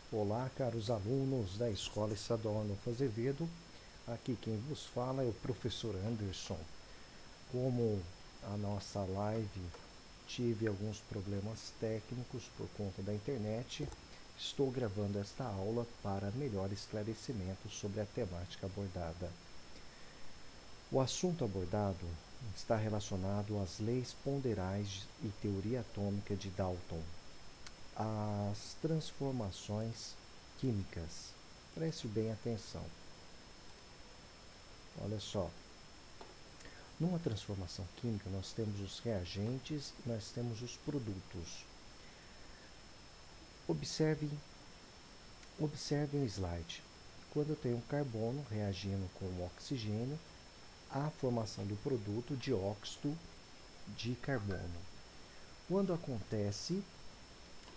Olá, caros alunos da Escola Estadual Arnulfo Azevedo. Aqui quem vos fala é o professor Anderson. Como a nossa live tive alguns problemas técnicos por conta da internet, estou gravando esta aula para melhor esclarecimento sobre a temática abordada. O assunto abordado está relacionado às leis ponderais e teoria atômica de Dalton. As transformações químicas. Preste bem atenção. Olha só. Numa transformação química, nós temos os reagentes e nós temos os produtos. Observe o slide. Quando eu tenho um carbono reagindo com o oxigênio, há a formação do produto dióxido de carbono. Quando acontece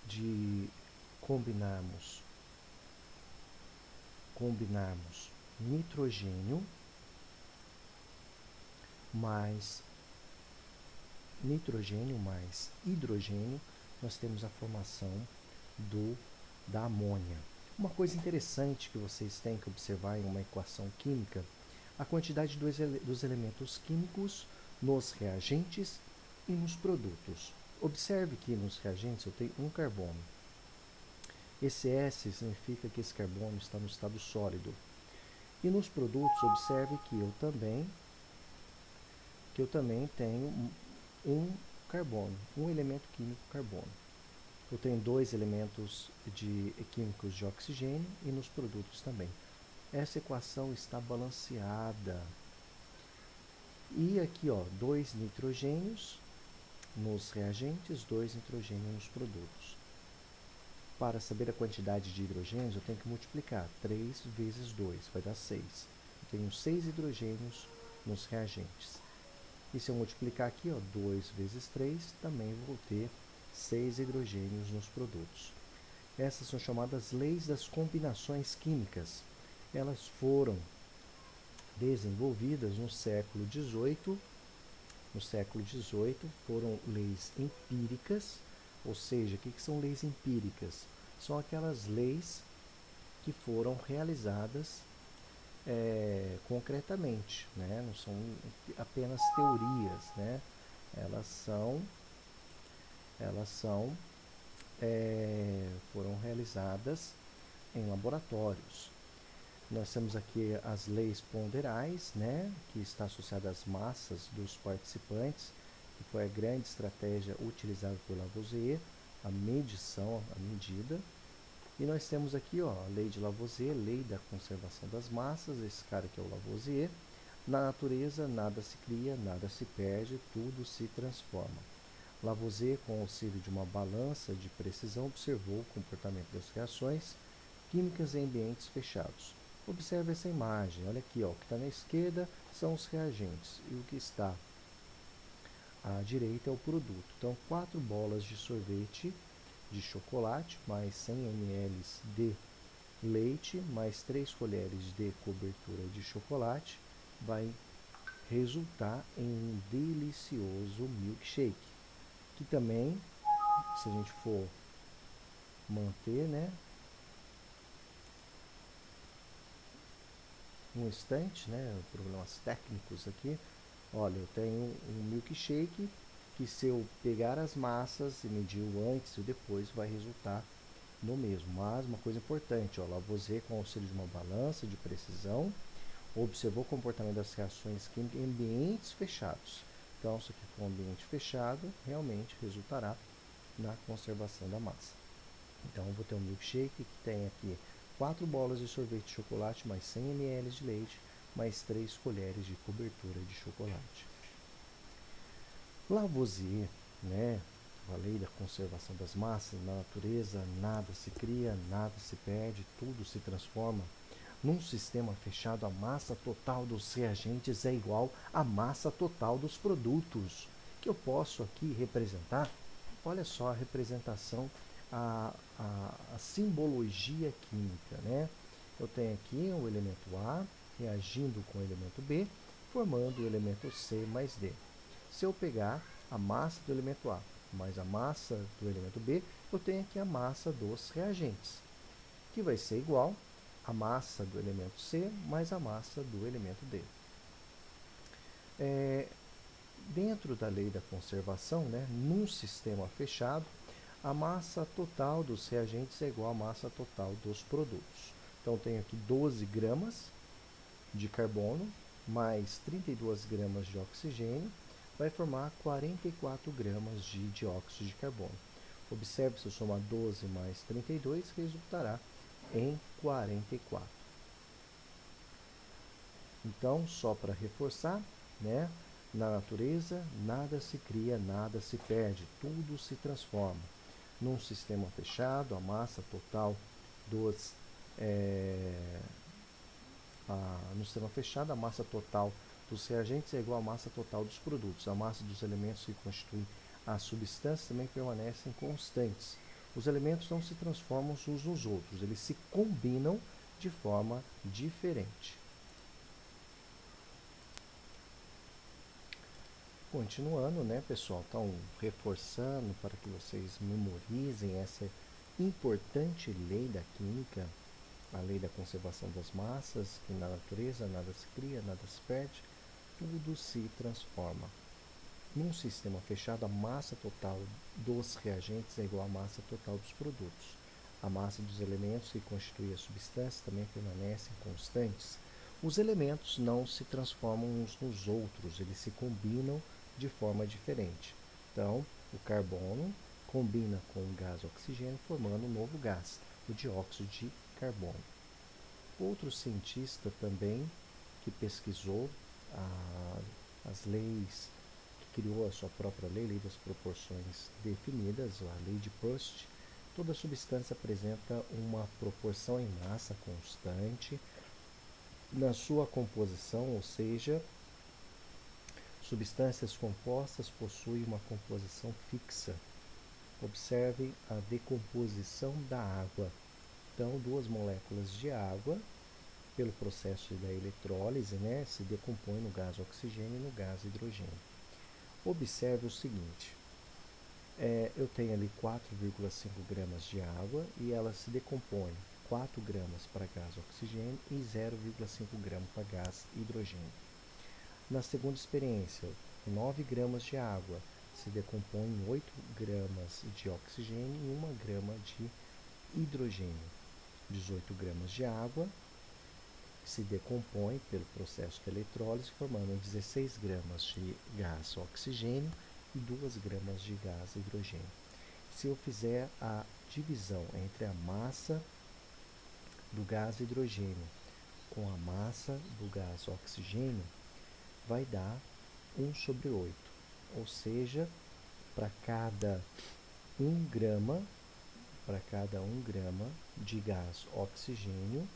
de combinarmos nitrogênio mais hidrogênio, nós temos a formação da amônia. Uma coisa interessante que vocês têm que observar em uma equação química, a quantidade dos elementos químicos nos reagentes e nos produtos. Observe que nos reagentes eu tenho um carbono. Esse S significa que esse carbono está no estado sólido. E nos produtos, observe que eu também tenho um carbono, um elemento químico carbono. Eu tenho dois elementos químicos de oxigênio e nos produtos também. Essa equação está balanceada. E aqui, dois nitrogênios nos reagentes, dois nitrogênios nos produtos. Para saber a quantidade de hidrogênios, eu tenho que multiplicar 3 vezes 2, vai dar 6. Eu tenho 6 hidrogênios nos reagentes. E se eu multiplicar aqui, 2 vezes 3, também vou ter 6 hidrogênios nos produtos. Essas são chamadas leis das combinações químicas. Elas foram desenvolvidas no século XVIII. No século XVIII foram leis empíricas, ou seja, o que são leis empíricas? São aquelas leis que foram realizadas concretamente, né? Não são apenas teorias, né? Foram realizadas em laboratórios. Nós temos aqui as leis ponderais, né? Que está associada às massas dos participantes, que foi a grande estratégia utilizada por Lavoisier, a medição, a medida. E nós temos aqui a lei de Lavoisier, lei da conservação das massas, esse cara que é o Lavoisier. Na natureza, nada se cria, nada se perde, tudo se transforma. Lavoisier, com o auxílio de uma balança de precisão, observou o comportamento das reações químicas em ambientes fechados. Observe essa imagem, olha aqui, o que está na esquerda são os reagentes e o que está à direita é o produto. Então, 4 bolas de sorvete de chocolate, mais 100 ml de leite, mais 3 colheres de cobertura de chocolate, vai resultar em um delicioso milkshake. Que também, se a gente for manter, né, um instante, né, problemas técnicos aqui, olha, eu tenho um milkshake que se eu pegar as massas e medir o antes e o depois vai resultar no mesmo. Mas uma coisa importante, Lavoisier, com o auxílio de uma balança de precisão, observou o comportamento das reações químicas em ambientes fechados. Então, se aqui for um ambiente fechado, realmente resultará na conservação da massa. Então, eu vou ter um milkshake que tem aqui 4 bolas de sorvete de chocolate, mais 100 ml de leite, mais 3 colheres de cobertura de chocolate. Lavoisier, né, a lei da conservação das massas, na natureza nada se cria, nada se perde, tudo se transforma. Num sistema fechado, a massa total dos reagentes é igual à massa total dos produtos, que eu posso aqui representar. Olha só a representação, a simbologia química, né? Eu tenho aqui o elemento A reagindo com o elemento B, formando o elemento C mais D. Se eu pegar a massa do elemento A mais a massa do elemento B, eu tenho aqui a massa dos reagentes. que vai ser igual a massa do elemento C mais a massa do elemento D. Dentro da lei da conservação, né, num sistema fechado, a massa total dos reagentes é igual à massa total dos produtos. Então, tenho aqui 12 gramas de carbono mais 32 gramas de oxigênio, vai formar 44 gramas de dióxido de carbono. Observe, se eu somar 12 mais 32, resultará em 44. Então, só para reforçar, né, na natureza, nada se cria, nada se perde, tudo se transforma. Num sistema fechado, a massa total dos no sistema fechado, a massa total dos reagentes é igual à massa total dos produtos. A massa dos elementos que constituem a substância também permanecem constantes. Os elementos não se transformam uns nos outros, eles se combinam de forma diferente. Continuando, né, pessoal? Então, reforçando para que vocês memorizem essa importante lei da química, a lei da conservação das massas, que na natureza nada se cria, nada se perde, tudo se transforma. Num sistema fechado, a massa total dos reagentes é igual à massa total dos produtos. A massa dos elementos que constituem a substância também permanecem constantes. Os elementos não se transformam uns nos outros, eles se combinam de forma diferente. Então, o carbono combina com o gás oxigênio, formando um novo gás, o dióxido de carbono. Outro cientista também que pesquisou as leis, que criou a sua própria lei das proporções definidas, a lei de Proust. Toda substância apresenta uma proporção em massa constante na sua composição, ou seja, substâncias compostas possuem uma composição fixa. Observe a decomposição da água. Então, duas moléculas de água, pelo processo da eletrólise, né, se decompõem no gás oxigênio e no gás hidrogênio. Observe o seguinte, eu tenho ali 4,5 gramas de água e ela se decompõe 4 gramas para gás oxigênio e 0,5 gramas para gás hidrogênio. Na segunda experiência, 9 gramas de água se decompõe em 8 gramas de oxigênio e 1 grama de hidrogênio. 18 gramas de água se decompõe pelo processo da eletrólise, formando 16 gramas de gás oxigênio e 2 gramas de gás hidrogênio. Se eu fizer a divisão entre a massa do gás hidrogênio com a massa do gás oxigênio, vai dar 1/8. Ou seja, para cada 1 grama de gás oxigênio,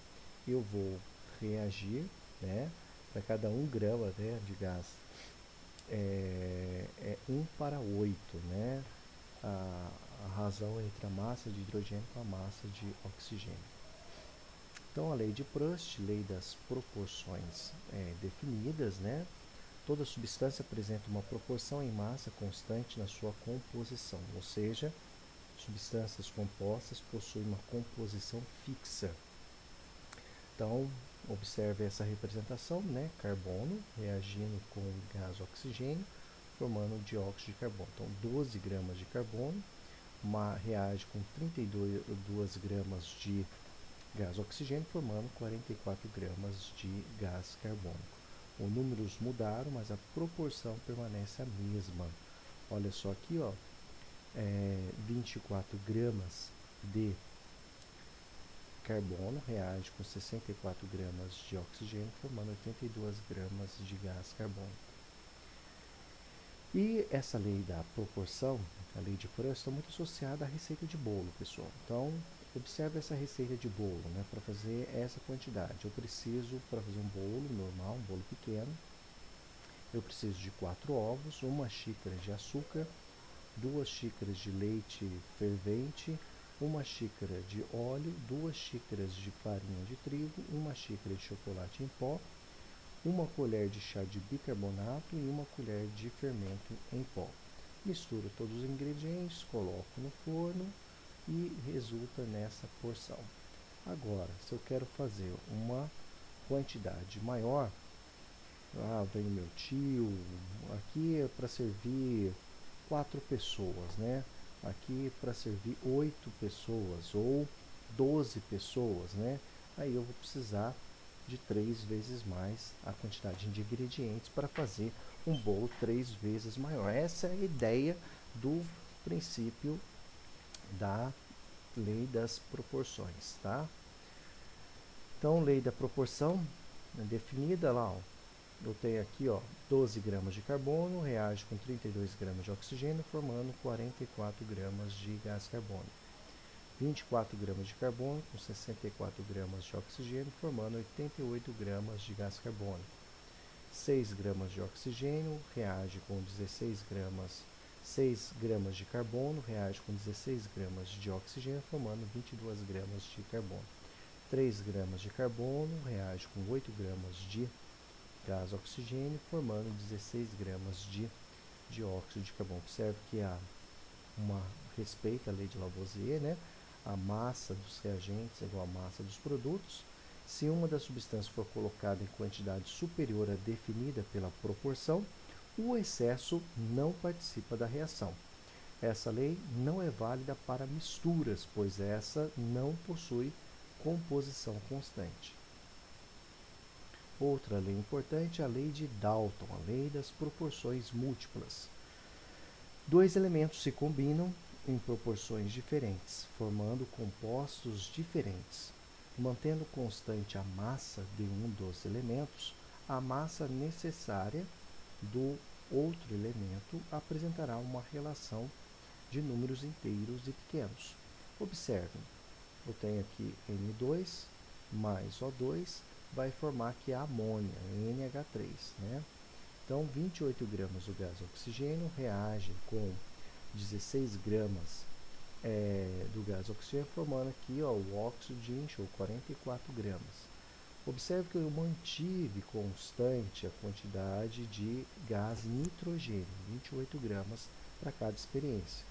eu vou reagir, né? Para cada 1 grama, né, de gás, é 1/8, né? A razão entre a massa de hidrogênio com a massa de oxigênio. Então, a lei de Proust, lei das proporções definidas, né? Toda substância apresenta uma proporção em massa constante na sua composição, ou seja, substâncias compostas possuem uma composição fixa. Então, observe essa representação, né? Carbono reagindo com gás oxigênio, formando dióxido de carbono. Então, 12 gramas de carbono reage com 32 gramas de gás oxigênio, formando 44 gramas de gás carbônico. Os números mudaram, mas a proporção permanece a mesma. Olha só aqui, ó, 24 gramas de carbono reage com 64 gramas de oxigênio, formando 82 gramas de gás carbônico. E essa lei da proporção, a lei de Proust, está muito associada à receita de bolo, pessoal. Então, observe essa receita de bolo, né? Para fazer essa quantidade, eu preciso, para fazer um bolo normal, um bolo pequeno, eu preciso de 4 ovos, 1 xícara de açúcar, 2 xícaras de leite fervente, 1 xícara de óleo, 2 xícaras de farinha de trigo, 1 xícara de chocolate em pó, 1 colher de chá de bicarbonato e 1 colher de fermento em pó. Misturo todos os ingredientes, coloco no forno e resulta nessa porção. Agora, se eu quero fazer uma quantidade maior, vem meu tio, aqui é para servir 4 pessoas, né? Aqui para servir 8 pessoas ou 12 pessoas, né? Aí eu vou precisar de 3 vezes mais a quantidade de ingredientes para fazer um bolo 3 vezes maior. Essa é a ideia do princípio da lei das proporções, tá? Então, lei da proporção definida lá, ó, eu tenho aqui, ó, 12 gramas de carbono reage com 32 gramas de oxigênio, formando 44 gramas de gás carbônico. 24 gramas de carbono com 64 gramas de oxigênio, formando 88 gramas de gás carbônico. 6 gramas de oxigênio reage com 6 gramas de carbono reage com 16 gramas de oxigênio, formando 22 gramas de carbono. 3 gramas de carbono reage com 8 gramas de gás oxigênio, formando 16 gramas de dióxido de carbono. Observe que respeita a lei de Lavoisier, né? A massa dos reagentes é igual à massa dos produtos. Se uma das substâncias for colocada em quantidade superior à definida pela proporção, o excesso não participa da reação. Essa lei não é válida para misturas, pois essa não possui composição constante. Outra lei importante é a lei de Dalton, a lei das proporções múltiplas. Dois elementos se combinam em proporções diferentes, formando compostos diferentes. Mantendo constante a massa de um dos elementos, a massa necessária do outro elemento apresentará uma relação de números inteiros e pequenos. Observem, eu tenho aqui N2 mais O2 vai formar aqui a amônia, NH3, né? Então, 28 gramas do gás oxigênio reage com 16 gramas do gás oxigênio, formando aqui o óxido de enxofre, 44 gramas. Observe que eu mantive constante a quantidade de gás nitrogênio, 28 gramas para cada experiência.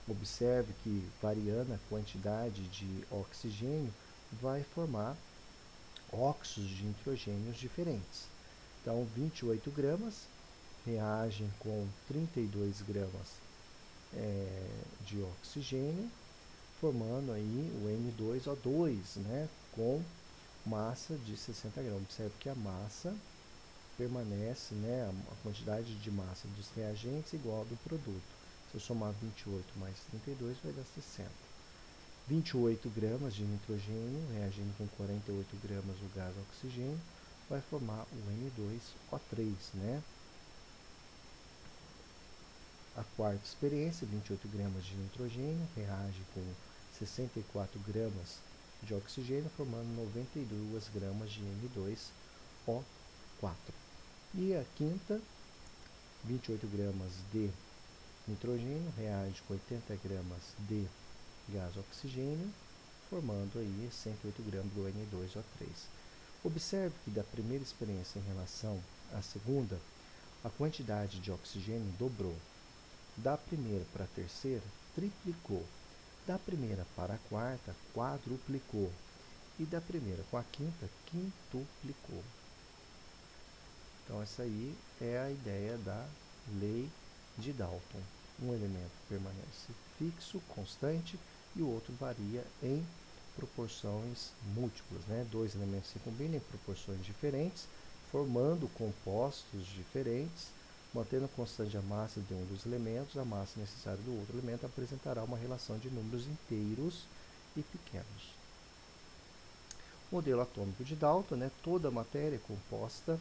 Observe que, variando a quantidade de oxigênio, vai formar óxidos de nitrogênios diferentes. Então, 28 gramas reagem com 32 gramas de oxigênio, formando aí o N2O2, né, com massa de 60 gramas. Observe que a massa permanece, né, a quantidade de massa dos reagentes igual ao do produto. Se eu somar 28 mais 32, vai dar 60. 28 gramas de nitrogênio reagindo com 48 gramas do gás oxigênio vai formar o N2O3, né? A quarta experiência, 28 gramas de nitrogênio reage com 64 gramas de oxigênio, formando 92 gramas de N2O4. E a quinta, 28 gramas de nitrogênio reage com 80 gramas de gás oxigênio, formando aí 108 gramas do N2O3. Observe que da primeira experiência em relação à segunda, a quantidade de oxigênio dobrou. Da primeira para a terceira, triplicou. Da primeira para a quarta, quadruplicou. E da primeira com a quinta, quintuplicou. Então, essa aí é a ideia da lei de Dalton. Um elemento permanece fixo, constante, e o outro varia em proporções múltiplas, né? Dois elementos se combinam em proporções diferentes, formando compostos diferentes. Mantendo constante a massa de um dos elementos, a massa necessária do outro elemento apresentará uma relação de números inteiros e pequenos. Modelo atômico de Dalton, né? Toda a matéria é composta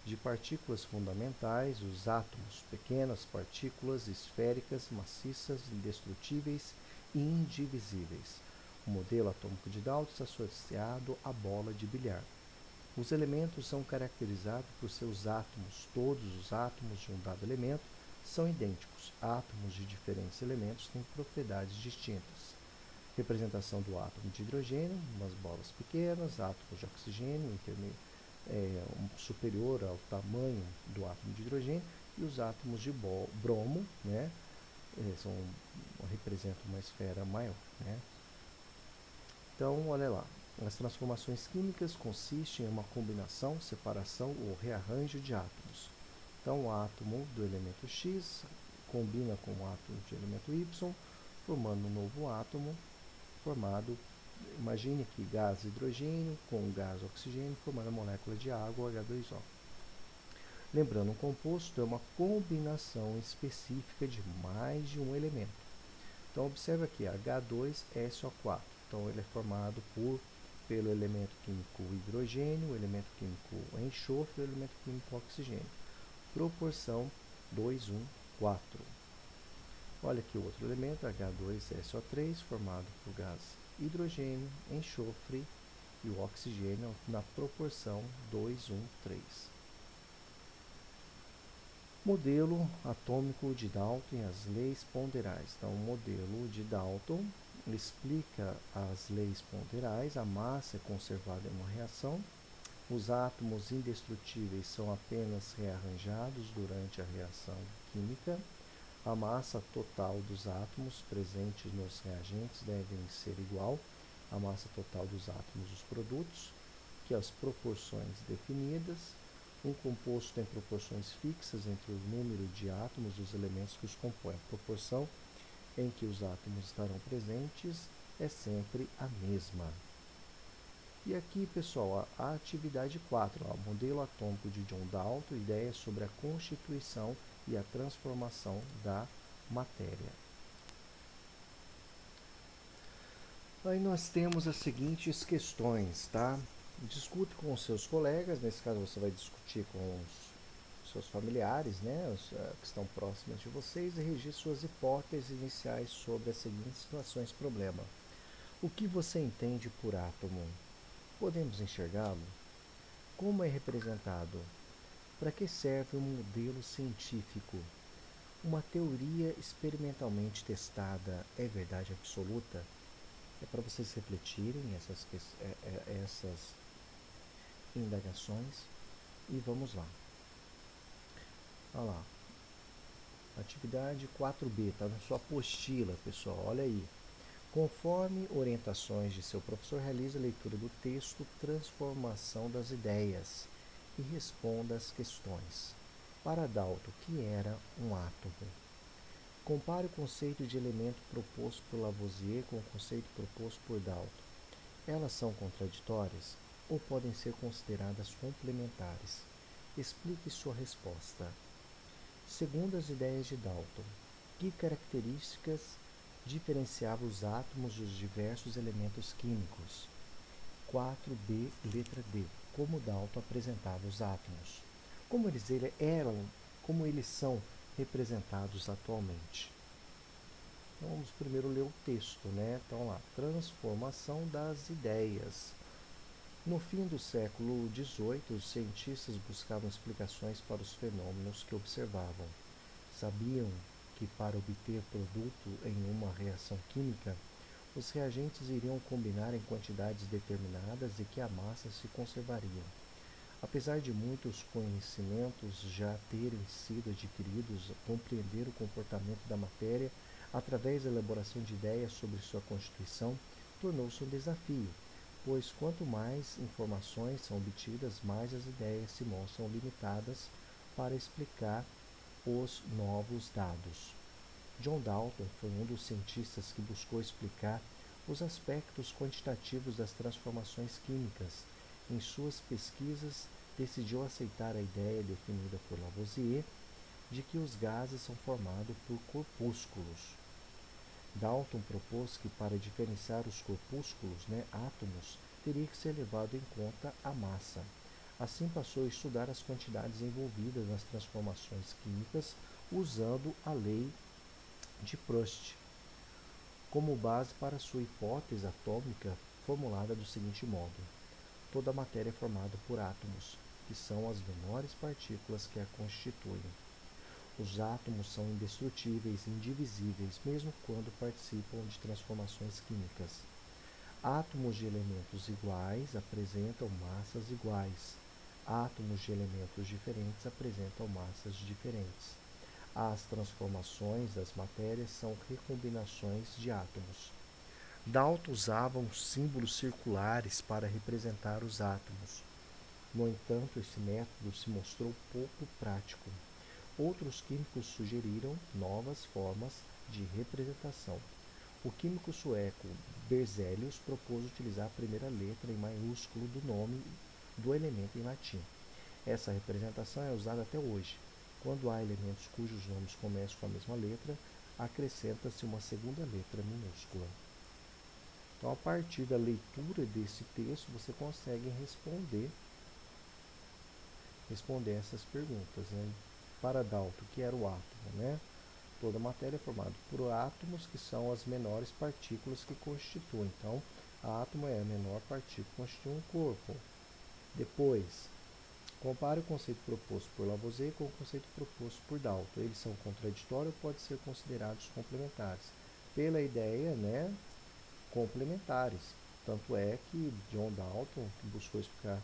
de partículas fundamentais, os átomos, pequenas partículas esféricas, maciças, indestrutíveis e indivisíveis. O modelo atômico de Dalton está associado à bola de bilhar. Os elementos são caracterizados por seus átomos. Todos os átomos de um dado elemento são idênticos. Átomos de diferentes elementos têm propriedades distintas. Representação do átomo de hidrogênio, umas bolas pequenas, átomos de oxigênio, superior ao tamanho do átomo de hidrogênio, e os átomos de bromo, né, representam uma esfera maior, né? Então, olha lá, As transformações químicas consistem em uma combinação, separação ou rearranjo de átomos. Então, o átomo do elemento X combina com o átomo de elemento Y, formando um novo átomo formado, imagine que gás hidrogênio com gás oxigênio, formando a molécula de água, H2O. Lembrando, um composto é uma combinação específica de mais de um elemento. Então, observe aqui, H2SO4. Então, ele é formado pelo elemento químico hidrogênio, o elemento químico enxofre e o elemento químico oxigênio. Proporção 2, 1, 4. Olha aqui o outro elemento, H2SO3, formado por gás hidrogênio, enxofre e o oxigênio na proporção 2, 1, 3. Modelo atômico de Dalton e as leis ponderais. Então, o modelo de Dalton explica as leis ponderais. A massa é conservada em uma reação. Os átomos indestrutíveis são apenas rearranjados durante a reação química. A massa total dos átomos presentes nos reagentes deve ser igual à massa total dos átomos dos produtos, que as proporções definidas. Um composto tem proporções fixas entre o número de átomos dos elementos que os compõem. A proporção em que os átomos estarão presentes é sempre a mesma. E aqui, pessoal, a atividade 4, o modelo atômico de John Dalton, ideia sobre a constituição e a transformação da matéria. Aí nós temos as seguintes questões, tá? Discute com os seus colegas, nesse caso você vai discutir com os seus familiares, né, que estão próximos de vocês, e registre suas hipóteses iniciais sobre as seguintes situações problema. O que você entende por átomo? Podemos enxergá-lo? Como é representado? Para que serve um modelo científico? Uma teoria experimentalmente testada é verdade absoluta? É para vocês refletirem essas indagações. E vamos lá. Olha lá. Atividade 4B, está na sua apostila, pessoal. Olha aí. Conforme orientações de seu professor, realize a leitura do texto Transformação das Ideias e responda as questões. Para Dalton, o que era um átomo? Compare o conceito de elemento proposto por Lavoisier com o conceito proposto por Dalton. Elas são contraditórias ou podem ser consideradas complementares? Explique sua resposta. Segundo as ideias de Dalton, que características diferenciavam os átomos dos diversos elementos químicos? 4b, letra D. Como Dalton apresentava os átomos? Como eles são representados atualmente? Então, vamos primeiro ler o texto, né? Então, lá, transformação das ideias. No fim do século XVIII, os cientistas buscavam explicações para os fenômenos que observavam. Sabiam que para obter produto em uma reação química, os reagentes iriam combinar em quantidades determinadas e que a massa se conservaria. Apesar de muitos conhecimentos já terem sido adquiridos, compreender o comportamento da matéria através da elaboração de ideias sobre sua constituição tornou-se um desafio, pois quanto mais informações são obtidas, mais as ideias se mostram limitadas para explicar os novos dados. John Dalton foi um dos cientistas que buscou explicar os aspectos quantitativos das transformações químicas. Em suas pesquisas, decidiu aceitar a ideia definida por Lavoisier de que os gases são formados por corpúsculos. Dalton propôs que para diferenciar os corpúsculos, átomos, teria que ser levado em conta a massa. Assim passou a estudar as quantidades envolvidas nas transformações químicas usando a lei de Proust como base para sua hipótese atômica formulada do seguinte modo: toda a matéria é formada por átomos, que são as menores partículas que a constituem. Os átomos são indestrutíveis e indivisíveis, mesmo quando participam de transformações químicas. Átomos de elementos iguais apresentam massas iguais. Átomos de elementos diferentes apresentam massas diferentes. As transformações das matérias são recombinações de átomos. Dalton usava símbolos circulares para representar os átomos. No entanto, esse método se mostrou pouco prático. Outros químicos sugeriram novas formas de representação. O químico sueco Berzelius propôs utilizar a primeira letra em maiúsculo do nome do elemento em latim. Essa representação é usada até hoje. Quando há elementos cujos nomes começam com a mesma letra, acrescenta-se uma segunda letra minúscula. Então, a partir da leitura desse texto, você consegue responder essas perguntas. Né? Para Dalton, o que era o átomo? Né? Toda matéria é formada por átomos, que são as menores partículas que constituem. Então, átomo é a menor partícula que constitui um corpo. Depois, compare o conceito proposto por Lavoisier com o conceito proposto por Dalton. Eles são contraditórios ou podem ser considerados complementares? Pela ideia, né, complementares. Tanto é que John Dalton, que buscou explicar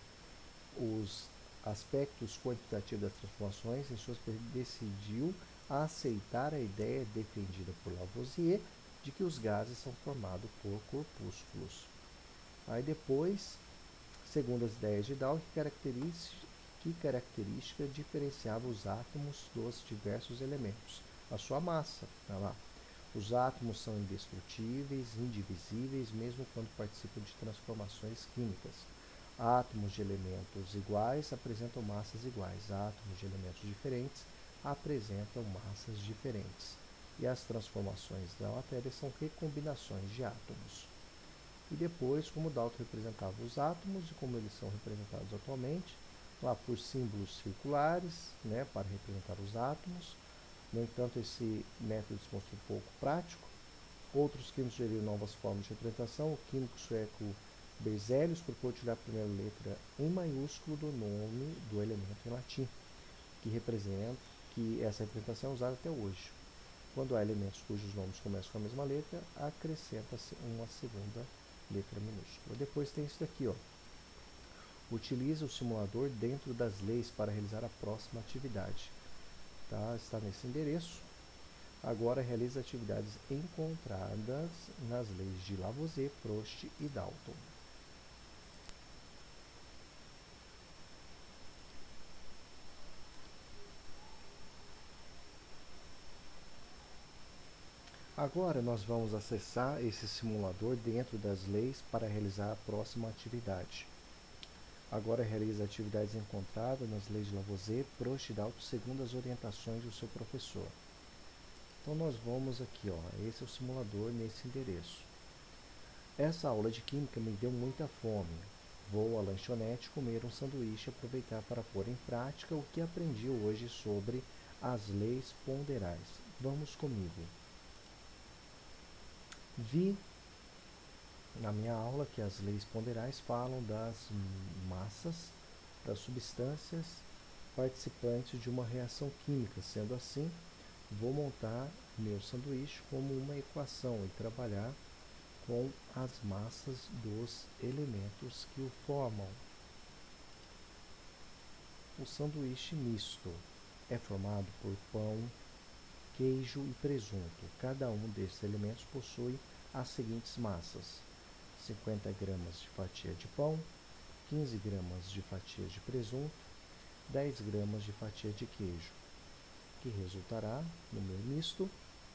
os aspectos quantitativos das transformações, em suas decidiu aceitar a ideia defendida por Lavoisier de que os gases são formados por corpúsculos. Aí depois, segundo as ideias de Dalton, que característica diferenciava os átomos dos diversos elementos? A sua massa. Tá lá. Os átomos são indestrutíveis, indivisíveis, mesmo quando participam de transformações químicas. Átomos de elementos iguais apresentam massas iguais. Átomos de elementos diferentes apresentam massas diferentes. E as transformações da matéria são recombinações de átomos. E depois, como Dalton representava os átomos e como eles são representados atualmente, lá por símbolos circulares, né, para representar os átomos. No entanto, esse método se mostrou pouco prático. Outros químicos sugeriram novas formas de representação. O químico sueco Berzelius propôs tirar a primeira letra em maiúsculo do nome do elemento em latim, que essa representação é usada até hoje. Quando há elementos cujos nomes começam com a mesma letra, acrescenta-se uma segunda letra minúscula. Depois tem isso daqui, ó. Utiliza o simulador dentro das leis para realizar a próxima atividade. Tá? Está nesse endereço. Agora realiza atividades encontradas nas leis de Lavoisier, Proust e Dalton. Agora nós vamos acessar esse simulador dentro das leis para realizar a próxima atividade. Agora realiza atividades encontradas nas leis de Lavoisier, Proust e Dalton segundo as orientações do seu professor. Então nós vamos aqui, ó, esse é o simulador nesse endereço. Essa aula de química me deu muita fome. Vou à lanchonete comer um sanduíche e aproveitar para pôr em prática o que aprendi hoje sobre as leis ponderais. Vamos comigo. Vi na minha aula que as leis ponderais falam das massas das substâncias participantes de uma reação química. Sendo assim, vou montar meu sanduíche como uma equação e trabalhar com as massas dos elementos que o formam. O sanduíche misto é formado por pão, queijo e presunto. Cada um desses elementos possui as seguintes massas: 50 gramas de fatia de pão, 15 gramas de fatia de presunto, 10 gramas de fatia de queijo, que resultará no meu misto,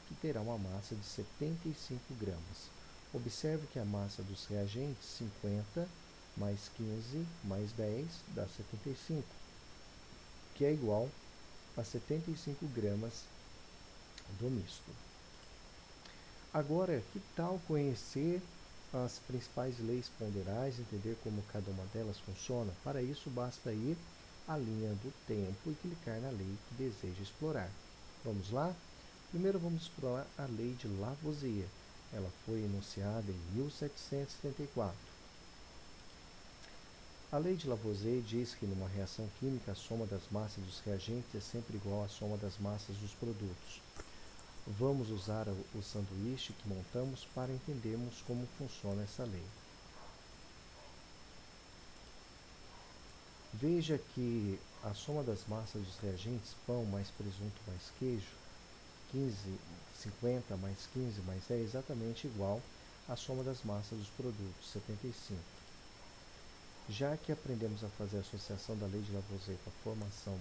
que terá uma massa de 75 gramas. Observe que a massa dos reagentes, 50 mais 15 mais 10 dá 75, que é igual a 75 gramas do misto. Agora, que tal conhecer as principais leis ponderais, entender como cada uma delas funciona? Para isso, basta ir à linha do tempo e clicar na lei que deseja explorar. Vamos lá? Primeiro vamos explorar a lei de Lavoisier. Ela foi enunciada em 1774. A lei de Lavoisier diz que numa reação química a soma das massas dos reagentes é sempre igual à soma das massas dos produtos. Vamos usar o sanduíche que montamos para entendermos como funciona essa lei. Veja que a soma das massas dos reagentes, pão mais presunto mais queijo, 50 mais 15 mais 10 é exatamente igual a soma das massas dos produtos, 75. Já que aprendemos a fazer a associação da lei de Lavoisier com a formação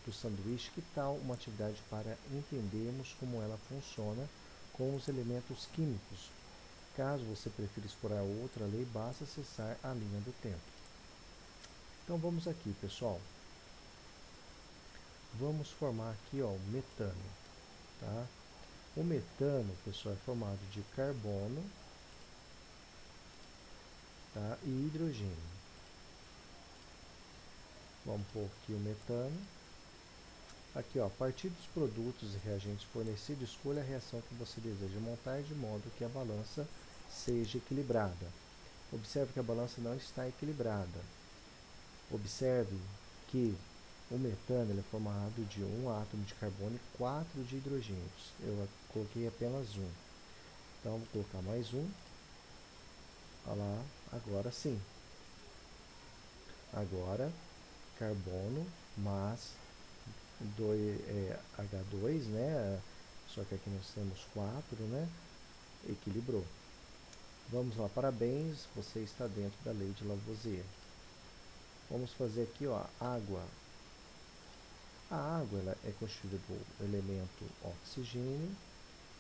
do sanduíche, que tal uma atividade para entendermos como ela funciona com os elementos químicos? Caso você prefira explorar outra lei, basta acessar a linha do tempo. Então vamos aqui, pessoal. Vamos formar aqui, ó, o metano, tá? O metano, pessoal, é formado de carbono, tá? E hidrogênio. Vamos pôr aqui o metano. Aqui, ó, a partir dos produtos e reagentes fornecidos, escolha a reação que você deseja montar de modo que a balança seja equilibrada. Observe que a balança não está equilibrada. Observe que o metano ele é formado de um átomo de carbono e 4 de hidrogênios. Eu coloquei apenas um. Então, vou colocar mais um. Olha lá, agora sim. Agora, carbono mais H2, né? Só que aqui nós temos 4, né? Equilibrou. Vamos lá, parabéns, você está dentro da lei de Lavoisier. Vamos fazer aqui, ó, água. A água ela é constituída do elemento oxigênio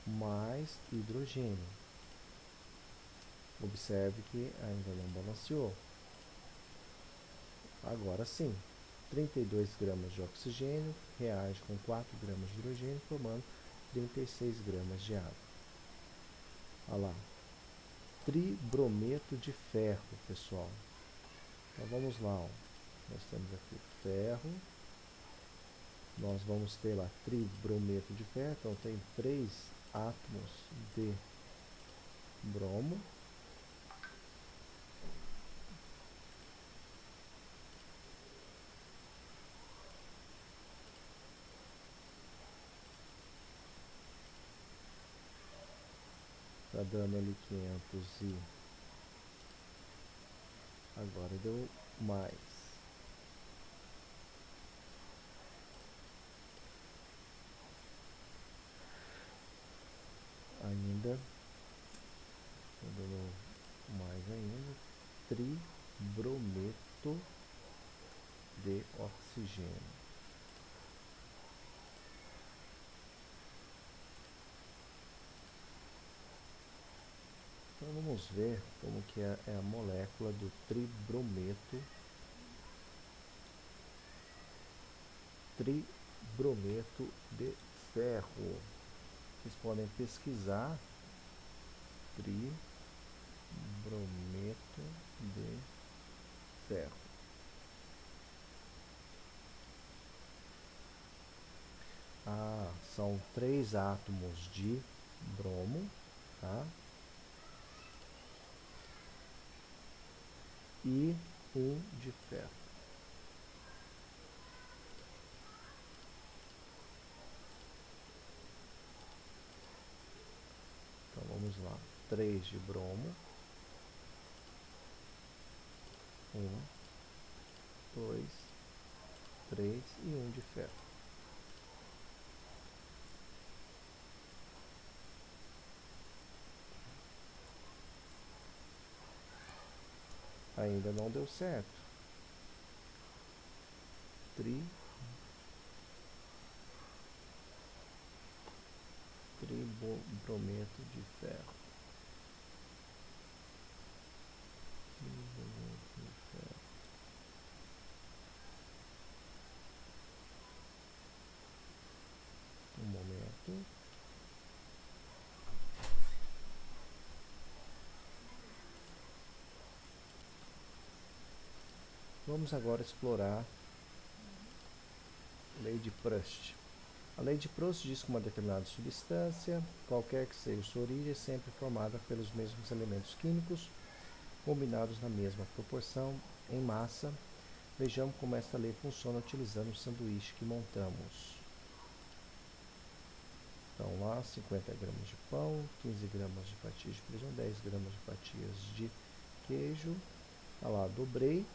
mais hidrogênio. Observe que ainda não balanceou. Agora sim, 32 gramas de oxigênio reage com 4 gramas de hidrogênio, formando 36 gramas de água. Olha lá, tribrometo de ferro, pessoal. Então vamos lá, ó. Nós temos aqui ferro. Nós vamos ter lá tribrometo de ferro, então tem 3 átomos de bromo. Está dando ali 500 e agora deu mais. Ainda, está dando mais ainda, tribrometo de oxigênio. Então vamos ver como que é a molécula do tribrometo de ferro. Vocês podem pesquisar tribrometo de ferro. São 3 átomos de bromo, tá? E um de ferro. Então vamos lá, 3 de bromo, 1, 2, 3 e 1 de ferro. Ainda não deu certo. Tribrometo de ferro. Tribrometo de ferro. Um momento. Vamos agora explorar a lei de Proust. A lei de Proust diz que uma determinada substância, qualquer que seja sua origem, é sempre formada pelos mesmos elementos químicos, combinados na mesma proporção, em massa. Vejamos como esta lei funciona utilizando o sanduíche que montamos. Então lá, 50 gramas de pão, 15 gramas de fatias de presunto, 10 gramas de fatias de queijo. Olha lá, dobrei.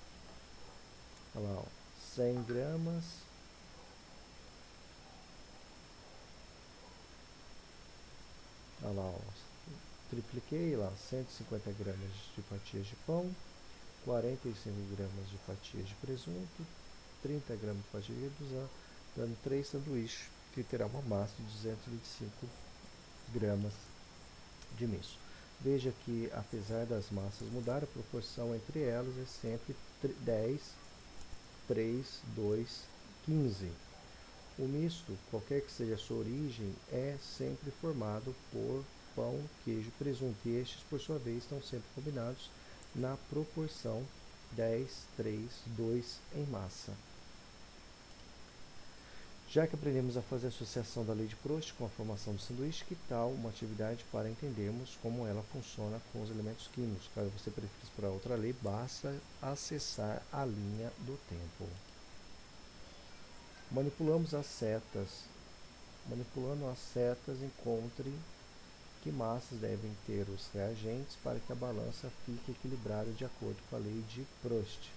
Olha lá, ó, 100 gramas. Olha lá, ó, tripliquei lá, 150 gramas de fatias de pão, 45 gramas de fatias de presunto, 30 gramas de fatia de redução, dando 3 sanduíches, que terá uma massa de 225 gramas de misto. Veja que, apesar das massas mudar, a proporção entre elas é sempre 10, 3, 2, 15. O misto, qualquer que seja a sua origem, é sempre formado por pão, queijo e presunto, e estes, por sua vez, estão sempre combinados na proporção 10, 3, 2 em massa. Já que aprendemos a fazer a associação da lei de Proust com a formação do sanduíche, que tal uma atividade para entendermos como ela funciona com os elementos químicos? Caso você prefira explorar outra lei, basta acessar a linha do tempo. Manipulando as setas, encontre que massas devem ter os reagentes para que a balança fique equilibrada de acordo com a lei de Proust.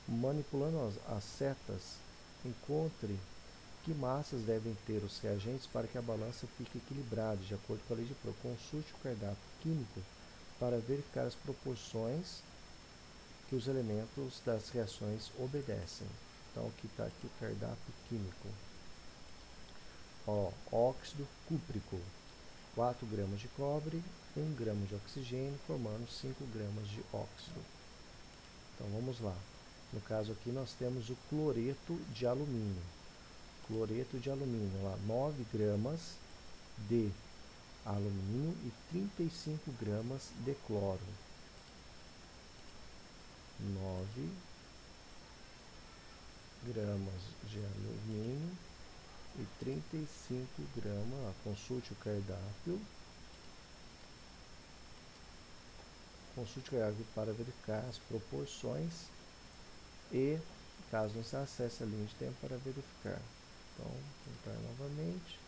Manipulando as setas, encontre que massas devem ter os reagentes para que a balança fique equilibrada, de acordo com a lei de Proust. Consulte o cardápio químico para verificar as proporções que os elementos das reações obedecem. Então, aqui está aqui o cardápio químico. Óxido cúprico, 4 gramas de cobre, 1 grama de oxigênio, formando 5 gramas de óxido. Então, vamos lá. No caso aqui, nós temos o cloreto de alumínio. Lá, 9 gramas de alumínio e 35 gramas de cloro. 9 gramas de alumínio e 35 gramas. Consulte o cardápio. Para verificar as proporções e, caso não se acesse a linha de tempo, para verificar. Então, vou tentar novamente.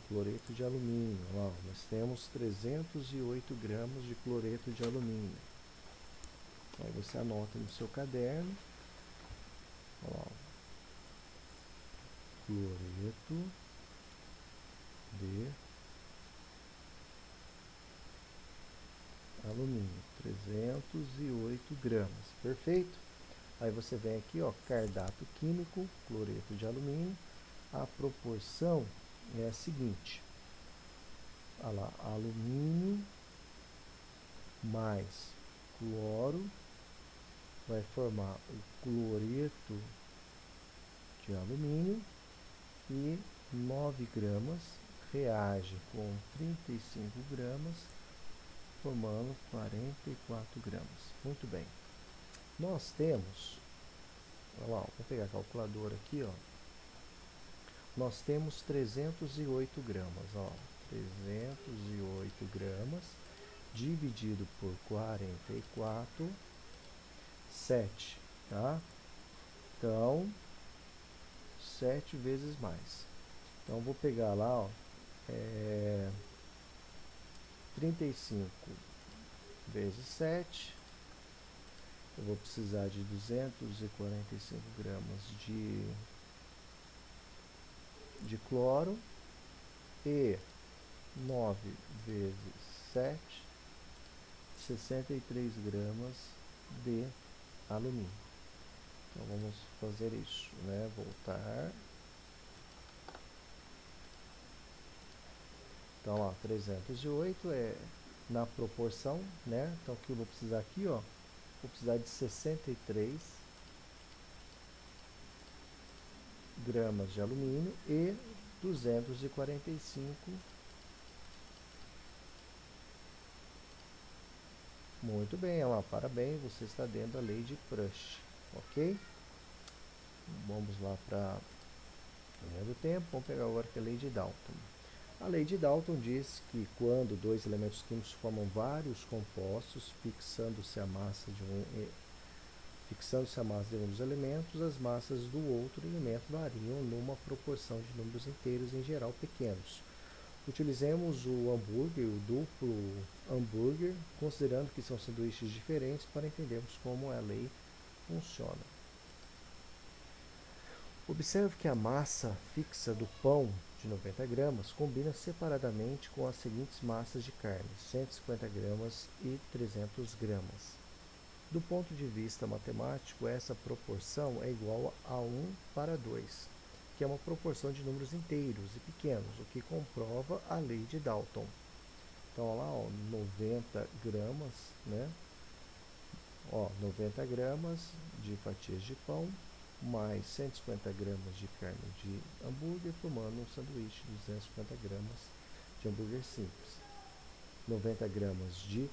Cloreto de alumínio. Ó, nós temos 308 gramas de cloreto de alumínio. Aí você anota no seu caderno. Ó, cloreto de alumínio, 308 gramas. Perfeito? Aí você vem aqui, ó, cardápio químico, cloreto de alumínio. A proporção é a seguinte. Olha lá, alumínio mais cloro vai formar o cloreto de alumínio e 9 gramas reage com 35 gramas, formando 44 gramas. Muito bem. Nós temos, olha lá, vou pegar a calculadora aqui, ó. Nós temos 308 gramas, ó. 308 gramas dividido por 44, 7, tá? Então, 7 vezes mais. Então, vou pegar lá, ó, 35 vezes 7. Eu vou precisar de 245 gramas de cloro e 9 vezes 7, 63 gramas de alumínio. Então vamos fazer isso, né? Voltar. Então, ó, 308 é na proporção, né? Então, o que eu vou precisar aqui, ó, vou precisar de 63 gramas de alumínio e 245. Muito bem, ó, parabéns, você está dentro da lei de Proust, ok? Vamos lá para a linha do tempo, vamos pegar agora que é a lei de Dalton. A lei de Dalton diz que quando dois elementos químicos formam vários compostos, fixando-se a massa de um dos elementos, as massas do outro elemento variam numa proporção de números inteiros, em geral pequenos. Utilizemos o hambúrguer, o duplo hambúrguer, considerando que são sanduíches diferentes, para entendermos como a lei funciona. Observe que a massa fixa do pão de 90 gramas combina separadamente com as seguintes massas de carne, 150 gramas e 300 gramas. Do ponto de vista matemático, essa proporção é igual a 1:2, que é uma proporção de números inteiros e pequenos, o que comprova a lei de Dalton. Então, olha lá, ó, 90 gramas, né? Ó, 90 gramas de fatias de pão, mais 150 gramas de carne de hambúrguer, formando um sanduíche de 250 gramas de hambúrguer simples. 90 gramas de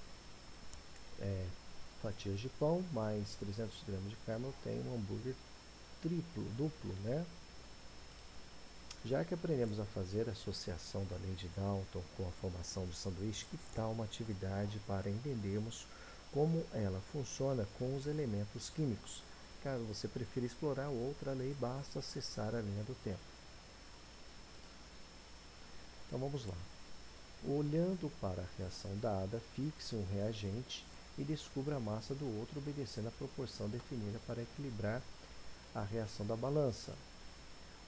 fatias de pão, mais 300 gramas de carne, eu tenho um hambúrguer duplo, né? Já que aprendemos a fazer a associação da lei de Dalton com a formação do sanduíche, que tal uma atividade para entendermos como ela funciona com os elementos químicos? Caso você prefira explorar outra lei, basta acessar a linha do tempo. Então vamos lá. Olhando para a reação dada, fixe um reagente e descubra a massa do outro obedecendo a proporção definida para equilibrar a reação da balança.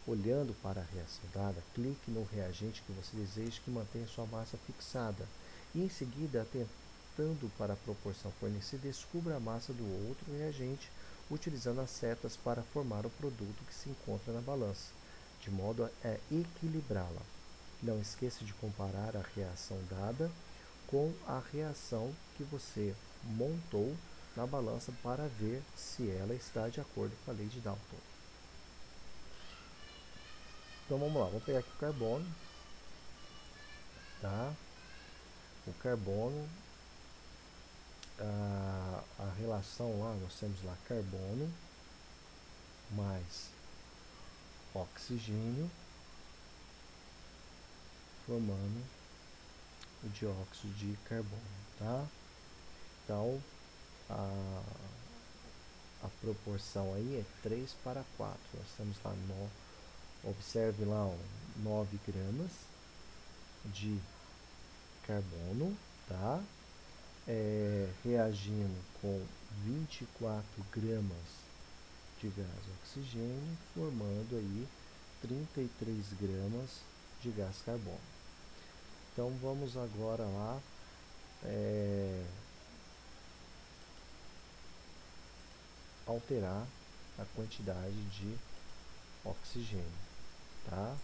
Olhando para a reação dada, clique no reagente que você deseja que mantenha sua massa fixada e em seguida, atentando para a proporção fornecida, descubra a massa do outro reagente utilizando as setas para formar o produto que se encontra na balança, de modo a equilibrá-la. Não esqueça de comparar a reação dada com a reação que você montou na balança para ver se ela está de acordo com a lei de Dalton. Então vamos lá, vamos pegar aqui o carbono, tá? O carbono, a relação lá, nós temos lá carbono mais oxigênio, formando o dióxido de carbono, tá? Então, a proporção aí é 3:4. Nós temos lá, observe lá, 9 gramas de carbono, tá? Reagindo com 24 gramas de gás oxigênio, formando aí 33 gramas de gás carbono. Então vamos agora lá alterar a quantidade de oxigênio, tá?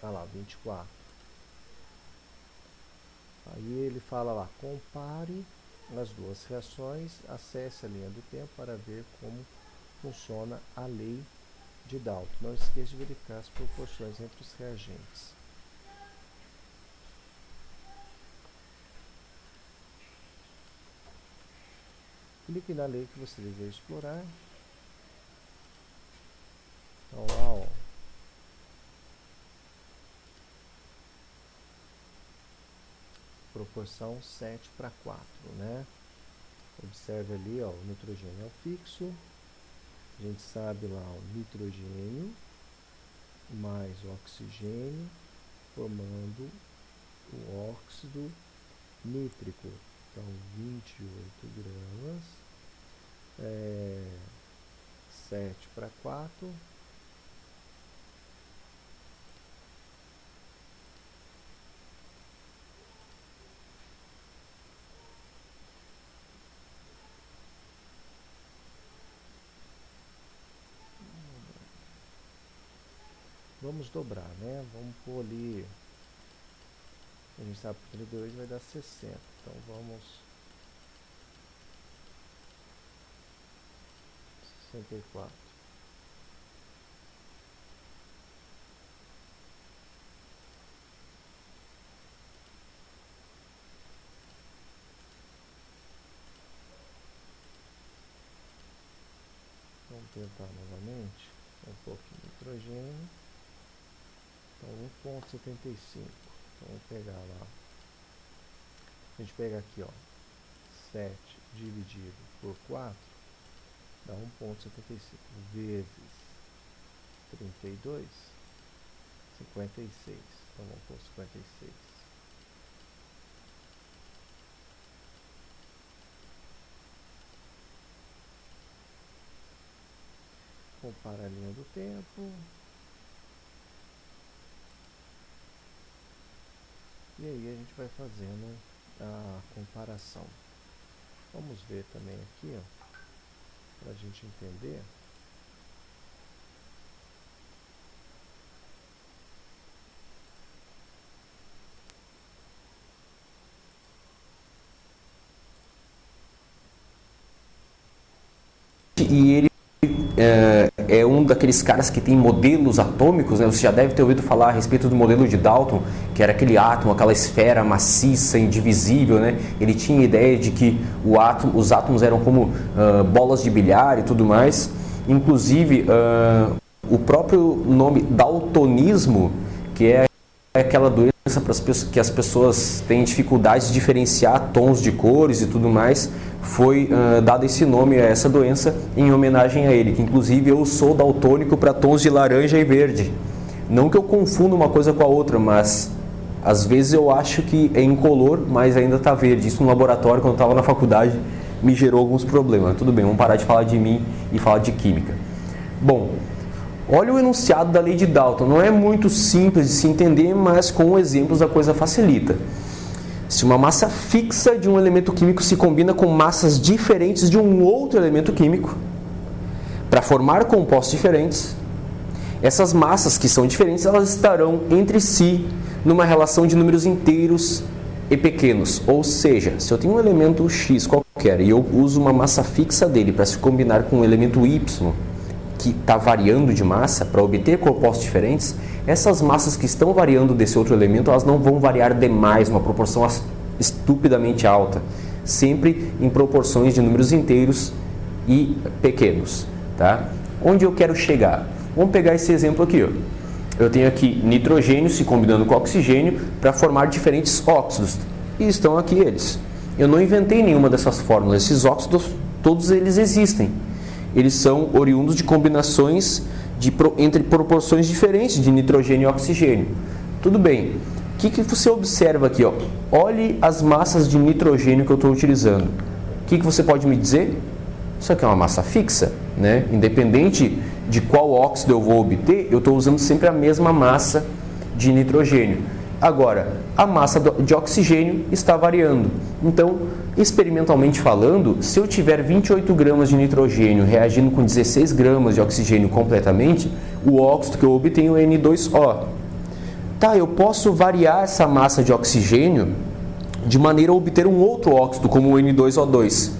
Olha lá, 24. Aí ele fala lá, compare as duas reações, acesse a linha do tempo para ver como funciona a lei de Dalton. Não esqueça de verificar as proporções entre os reagentes. Clique na lei que você deseja explorar. Então lá, ó, proporção 7:4, né? Observe ali, ó, o nitrogênio é o fixo. A gente sabe lá o nitrogênio mais o oxigênio formando o óxido nítrico. Então 28 gramas, 7:4. Vamos dobrar, né? Vamos pôr ali, a gente sabe que 32 vai dar 60. Então vamos 64. Vamos tentar novamente. Um pouco de nitrogênio. Então 1,75. Então vamos pegar lá. A gente pega aqui, ó, 7 dividido por 4 dá 1,75 vezes 32, 56. Então vamos pôr 56. compara a linha do tempo. E aí a gente vai fazendo a comparação. Vamos ver também aqui, para a gente entender. E ele é um daqueles caras que tem modelos atômicos, né? Você já deve ter ouvido falar a respeito do modelo de Dalton, que era aquele átomo, aquela esfera maciça, indivisível, né? Ele tinha a ideia de que os átomos eram como bolas de bilhar e tudo mais. Inclusive, o próprio nome daltonismo, que é aquela doença que as pessoas têm dificuldade de diferenciar tons de cores e tudo mais, foi dado esse nome a essa doença em homenagem a ele, que inclusive eu sou daltônico para tons de laranja e verde. Não que eu confunda uma coisa com a outra, mas às vezes eu acho que é incolor, mas ainda está verde. Isso no laboratório, quando eu estava na faculdade, me gerou alguns problemas. Tudo bem, vamos parar de falar de mim e falar de química. Bom, olha o enunciado da lei de Dalton. Não é muito simples de se entender, mas com exemplos a coisa facilita. Se uma massa fixa de um elemento químico se combina com massas diferentes de um outro elemento químico para formar compostos diferentes, essas massas que são diferentes, elas estarão entre si numa relação de números inteiros e pequenos. Ou seja, se eu tenho um elemento X qualquer e eu uso uma massa fixa dele para se combinar com um elemento Y, que está variando de massa para obter compostos diferentes, essas massas que estão variando desse outro elemento, elas não vão variar demais, uma proporção estupidamente alta, sempre em proporções de números inteiros e pequenos, tá? Onde eu quero chegar? Vamos pegar esse exemplo aqui, Eu tenho aqui nitrogênio se combinando com oxigênio para formar diferentes óxidos, e estão aqui eles. Eu não inventei nenhuma dessas fórmulas, esses óxidos, todos eles existem. Eles são oriundos de combinações entre proporções diferentes de nitrogênio e oxigênio. Tudo bem. O que você observa aqui? Olhe as massas de nitrogênio que eu estou utilizando. O que você pode me dizer? Isso aqui é uma massa fixa, né? Independente de qual óxido eu vou obter, eu estou usando sempre a mesma massa de nitrogênio. Agora, a massa de oxigênio está variando. Então, experimentalmente falando, se eu tiver 28 gramas de nitrogênio reagindo com 16 gramas de oxigênio completamente, o óxido que eu obtenho é N2O. Tá, eu posso variar essa massa de oxigênio de maneira a obter um outro óxido, como o N2O2.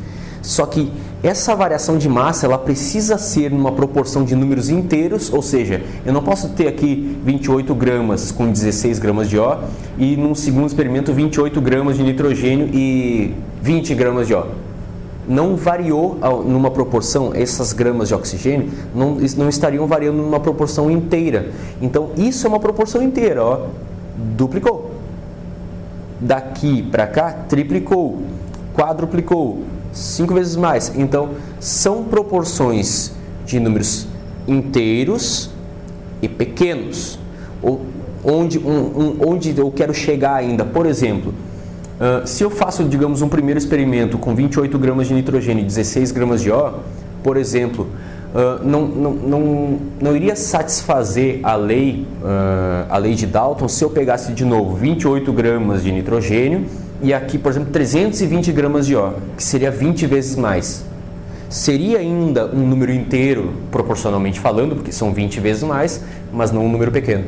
Só que essa variação de massa, ela precisa ser numa proporção de números inteiros, ou seja, eu não posso ter aqui 28 gramas com 16 gramas de O e num segundo experimento 28 gramas de nitrogênio e 20 gramas de O. Não variou numa proporção, essas gramas de oxigênio não estariam variando numa proporção inteira. Então isso é uma proporção inteira, duplicou. Daqui para cá, triplicou, quadruplicou, 5 vezes mais. Então, são proporções de números inteiros e pequenos. Onde eu quero chegar ainda, por exemplo, se eu faço, digamos, um primeiro experimento com 28 gramas de nitrogênio e 16 gramas de O, por exemplo, não iria satisfazer a lei de Dalton se eu pegasse de novo 28 gramas de nitrogênio e aqui, por exemplo, 320 gramas de O, que seria 20 vezes mais. Seria ainda um número inteiro, proporcionalmente falando, porque são 20 vezes mais, mas não um número pequeno.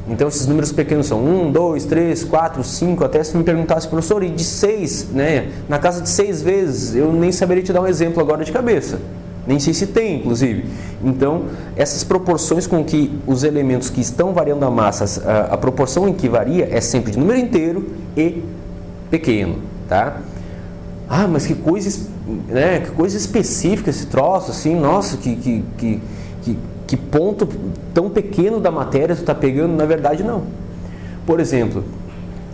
Então, esses números pequenos são 1, 2, 3, 4, 5, até se me perguntasse, professor, e de 6, né? Na casa de 6 vezes, eu nem saberia te dar um exemplo agora de cabeça. Nem sei se tem, inclusive. Então, essas proporções com que os elementos que estão variando a massa, a proporção em que varia é sempre de número inteiro e pequeno, tá? Ah, mas que coisa, né? Que coisa específica esse troço, assim, nossa, que ponto tão pequeno da matéria tu está pegando? Na verdade, não. Por exemplo,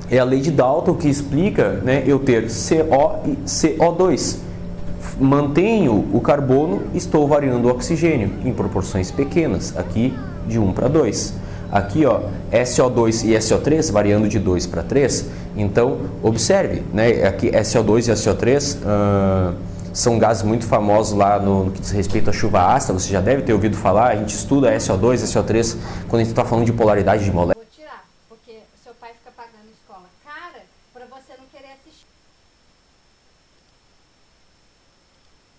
é a lei de Dalton que explica, né, eu ter CO e CO2. Mantenho o carbono, estou variando o oxigênio em proporções pequenas, aqui de 1 para 2. Aqui, SO2 e SO3 variando de 2 para 3. Então, observe, né, aqui SO2 e SO3 são gases muito famosos lá no que diz respeito à chuva ácida, você já deve ter ouvido falar, a gente estuda SO2, SO3, quando a gente está falando de polaridade de moléculas. Vou tirar, porque seu pai fica pagando escola cara para você não querer assistir.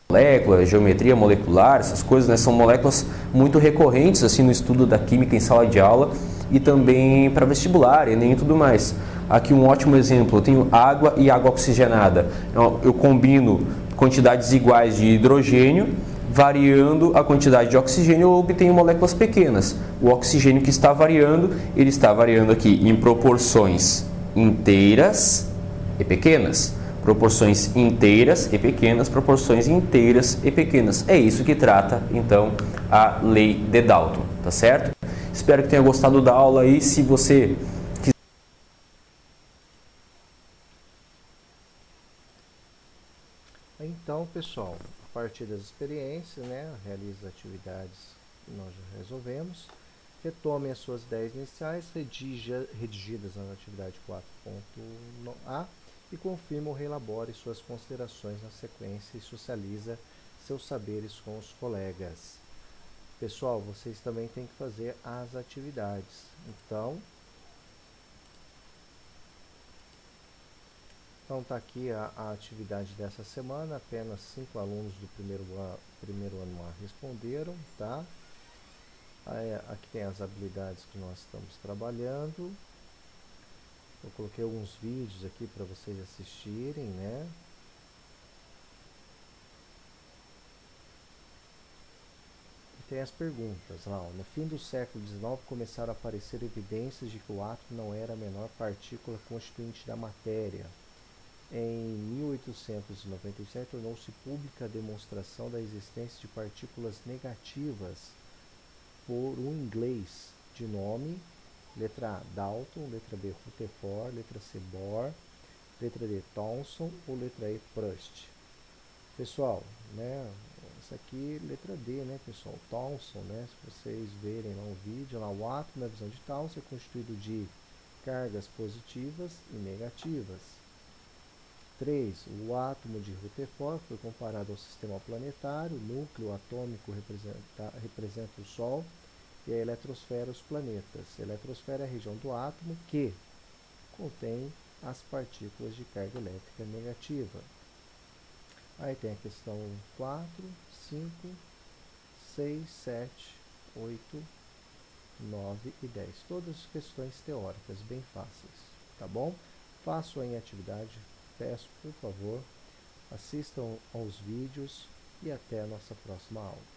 Moléculas, geometria molecular, essas coisas, né, são moléculas muito recorrentes assim no estudo da química em sala de aula e também para vestibular, Enem e tudo mais. Aqui um ótimo exemplo, eu tenho água e água oxigenada. Eu combino quantidades iguais de hidrogênio, variando a quantidade de oxigênio, eu obtenho moléculas pequenas. O oxigênio que está variando, ele está variando aqui em proporções inteiras e pequenas. Proporções inteiras e pequenas, proporções inteiras e pequenas. É isso que trata, então, a lei de Dalton, tá certo? Espero que tenha gostado da aula aí. Se você quiser... Então, pessoal, a partir das experiências, né, realize as atividades que nós já resolvemos. Retome as suas ideias iniciais, redigidas na atividade 4.a e confirma ou reelabore suas considerações na sequência e socializa seus saberes com os colegas. Pessoal, vocês também têm que fazer as atividades. Então tá aqui a atividade dessa semana, apenas 5 alunos do primeiro ano A responderam, tá? Aqui tem as habilidades que nós estamos trabalhando. Eu coloquei alguns vídeos aqui para vocês assistirem, né? E tem as perguntas lá. No fim do século XIX começaram a aparecer evidências de que o átomo não era a menor partícula constituinte da matéria. Em 1897 tornou-se pública a demonstração da existência de partículas negativas por um inglês de nome, letra A, Dalton, letra B, Rutherford, letra C, Bohr, letra D, Thomson ou letra E, Proust. Pessoal, né, essa aqui letra D, né, pessoal, Thomson, né, se vocês verem lá o vídeo, lá o átomo, na visão de Thomson, é constituído de cargas positivas e negativas. 3. O átomo de Rutherford foi comparado ao sistema planetário, o núcleo atômico representa o Sol e a eletrosfera os planetas. A eletrosfera é a região do átomo que contém as partículas de carga elétrica negativa. Aí tem a questão 4, 5, 6, 7, 8, 9 e 10. Todas questões teóricas, bem fáceis, tá bom? Façam em atividade. Peço, por favor, assistam aos vídeos e até a nossa próxima aula.